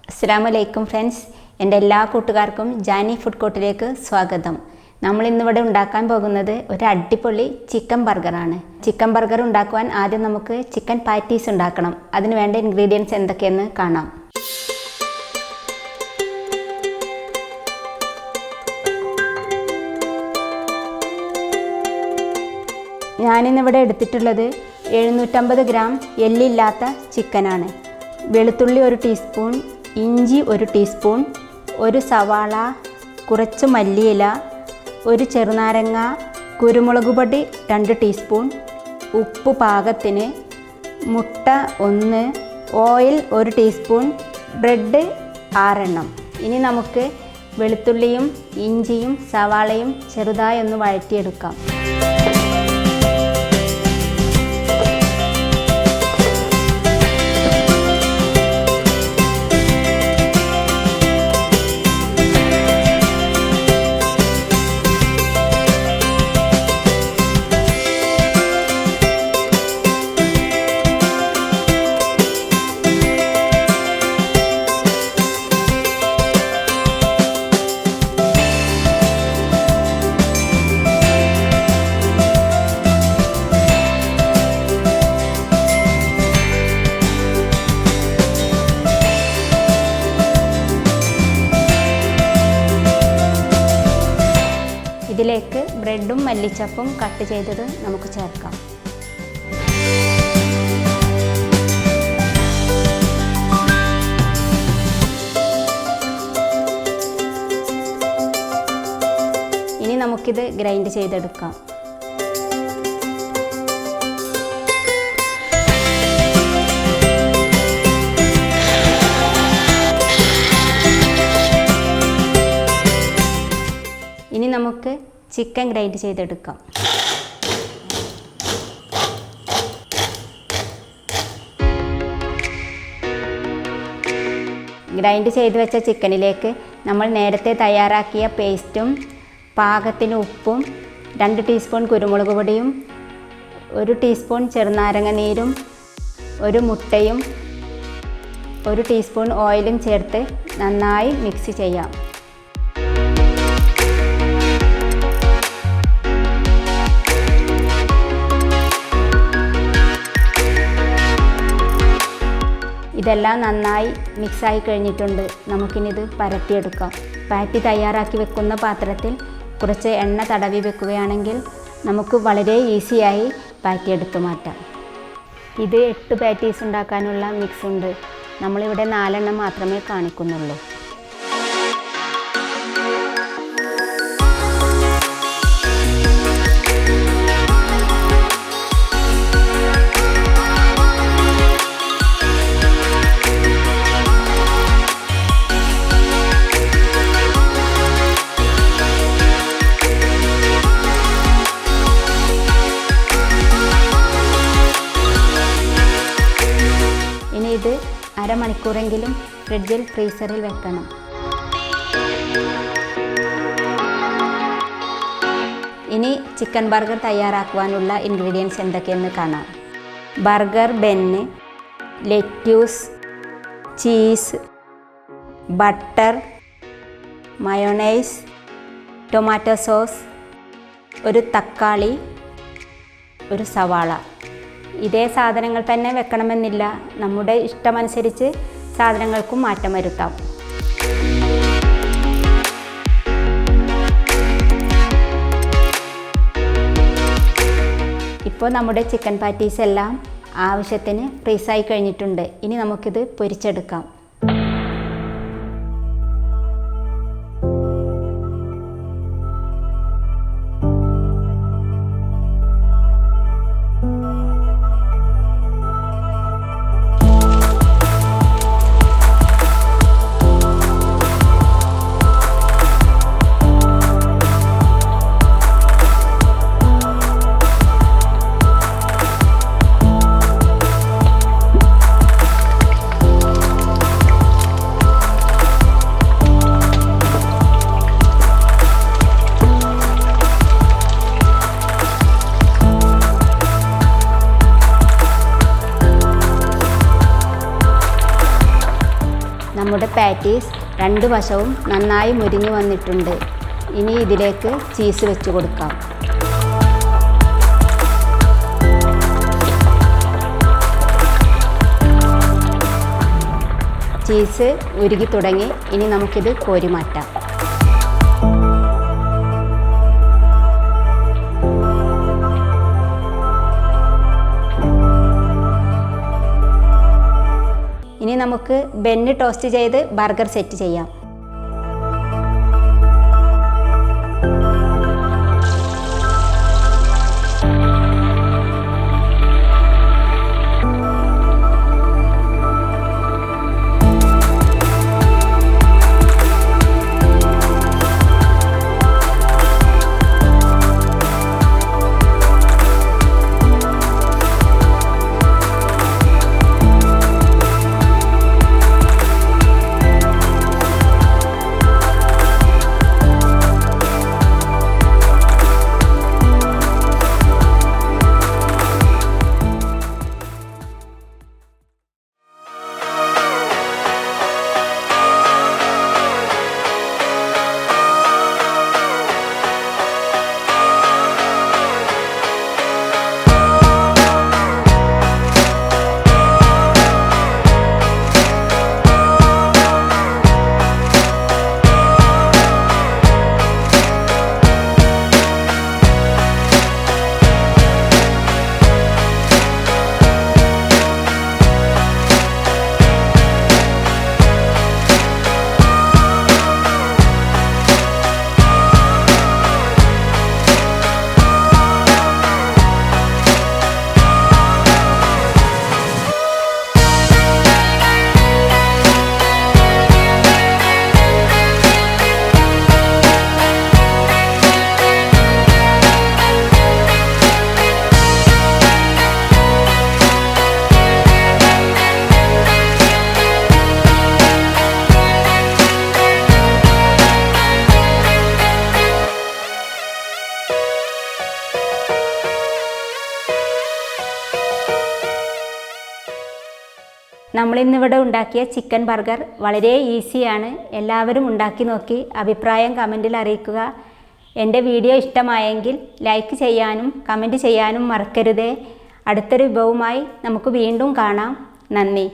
അസ്സലാമലൈക്കും ഫ്രണ്ട്സ്, എൻ്റെ എല്ലാ കൂട്ടുകാർക്കും ജാനി ഫുഡ് കോർട്ടിലേക്ക് സ്വാഗതം. നമ്മൾ ഇന്നിവിടെ ഉണ്ടാക്കാൻ പോകുന്നത് ഒരു അടിപൊളി ചിക്കൻ ബർഗറാണ്. ചിക്കൻ ബർഗർ ഉണ്ടാക്കുവാൻ ആദ്യം നമുക്ക് ചിക്കൻ പാറ്റീസ് ഉണ്ടാക്കണം. അതിന് വേണ്ട ഇൻഗ്രീഡിയൻസ് എന്തൊക്കെയെന്ന് കാണാം. ഞാനിന്നിവിടെ എടുത്തിട്ടുള്ളത് 750 ഗ്രാം എല്ലില്ലാത്ത ചിക്കനാണ്. വെളുത്തുള്ളി 1 ടീസ്പൂൺ, ഇഞ്ചി 1 ടീസ്പൂൺ, ഒരു സവാള, കുറച്ച് മല്ലിയില, ഒരു ചെറുനാരങ്ങ, കുരുമുളക് പൊടി 2 ടീസ്പൂൺ, ഉപ്പ് പാകത്തിന്, മുട്ട 1, ഓയിൽ 1 ടീസ്പൂൺ, ബ്രെഡ് 6 എണ്ണം. ഇനി നമുക്ക് വെളുത്തുള്ളിയും ഇഞ്ചിയും സവാളയും ചെറുതായി ഒന്ന് വഴറ്റിയെടുക്കാം. ഇതിലേക്ക് ബ്രെഡും മല്ലിച്ചപ്പും കട്ട് ചെയ്തത് നമുക്ക് ചേർക്കാം. ഇനി നമുക്കിത് ഗ്രൈൻഡ് ചെയ്തെടുക്കാം. ഇനി നമുക്ക് ചിക്കൻ ഗ്രൈൻഡ് ചെയ്തെടുക്കാം. ഗ്രൈൻഡ് ചെയ്ത് വെച്ച ചിക്കനിലേക്ക് നമ്മൾ നേരത്തെ തയ്യാറാക്കിയ പേസ്റ്റും പാകത്തിന് ഉപ്പും 2 ടീസ്പൂൺ കുരുമുളക് പൊടിയും 1 ടീസ്പൂൺ ചെറുനാരങ്ങ നീരും 1 മുട്ടയും 1 ടീസ്പൂൺ ഓയിലും ചേർത്ത് നന്നായി മിക്സ് ചെയ്യാം. ഇതെല്ലാം നന്നായി മിക്സായി കഴിഞ്ഞിട്ടുണ്ട്. നമുക്കിനിത് പരത്തിയെടുക്കാം. പാറ്റി തയ്യാറാക്കി വെക്കുന്ന പാത്രത്തിൽ കുറച്ച് എണ്ണ തടവി വെക്കുകയാണെങ്കിൽ നമുക്ക് വളരെ ഈസിയായി പാറ്റി എടുത്തു മാറ്റാം. ഇത് 8 പാറ്റീസ് ഉണ്ടാക്കാനുള്ള മിക്സ് ഉണ്ട്. നമ്മളിവിടെ 4 എണ്ണം മാത്രമേ കാണിക്കുന്നുള്ളൂ. ഇത് അരമണിക്കൂറെങ്കിലും ഫ്രിഡ്ജിൽ ഫ്രീസറിൽ വെക്കണം. ഇനി ചിക്കൻ ബർഗർ തയ്യാറാക്കുവാനുള്ള ഇൻഗ്രീഡിയൻസ് എന്തൊക്കെയെന്ന് കാണാം. Burger bun, lettuce, cheese, butter, mayonnaise, tomato sauce, ഒരു തക്കാളി, ഒരു സവാള. ഇതേ സാധനങ്ങൾ തന്നെ വെക്കണമെന്നില്ല. നമ്മുടെ ഇഷ്ടമനുസരിച്ച് സാധനങ്ങൾക്കും മാറ്റം വരുത്താം. ഇപ്പോൾ നമ്മുടെ ചിക്കൻ പാറ്റീസ് എല്ലാം ആവശ്യത്തിന് ഫ്രീസായി കഴിഞ്ഞിട്ടുണ്ട്. ഇനി നമുക്കിത് പൊരിച്ചെടുക്കാം. പാറ്റീസ് 2 വശവും നന്നായി മുരിഞ്ഞു വന്നിട്ടുണ്ട്. ഇനി ഇതിലേക്ക് ചീസ് വെച്ച് കൊടുക്കാം. ചീസ് ഉരുകി തുടങ്ങി. ഇനി നമുക്കിത് കോരി മാറ്റാം. ഇനി നമുക്ക് ബെന്ന് ടോസ്റ്റ് ചെയ്ത് ബർഗർ സെറ്റ് ചെയ്യാം. നമ്മളിന്നിവിടെ ഉണ്ടാക്കിയ ചിക്കൻ ബർഗർ വളരെ ഈസിയാണ്. എല്ലാവരും ഉണ്ടാക്കി നോക്കി അഭിപ്രായം കമൻറ്റിൽ അറിയിക്കുക. എൻ്റെ വീഡിയോ ഇഷ്ടമായെങ്കിൽ ലൈക്ക് ചെയ്യാനും കമൻറ്റ് ചെയ്യാനും മറക്കരുതേ. അടുത്തൊരു വിഭവവുമായി നമുക്ക് വീണ്ടും കാണാം. നന്ദി.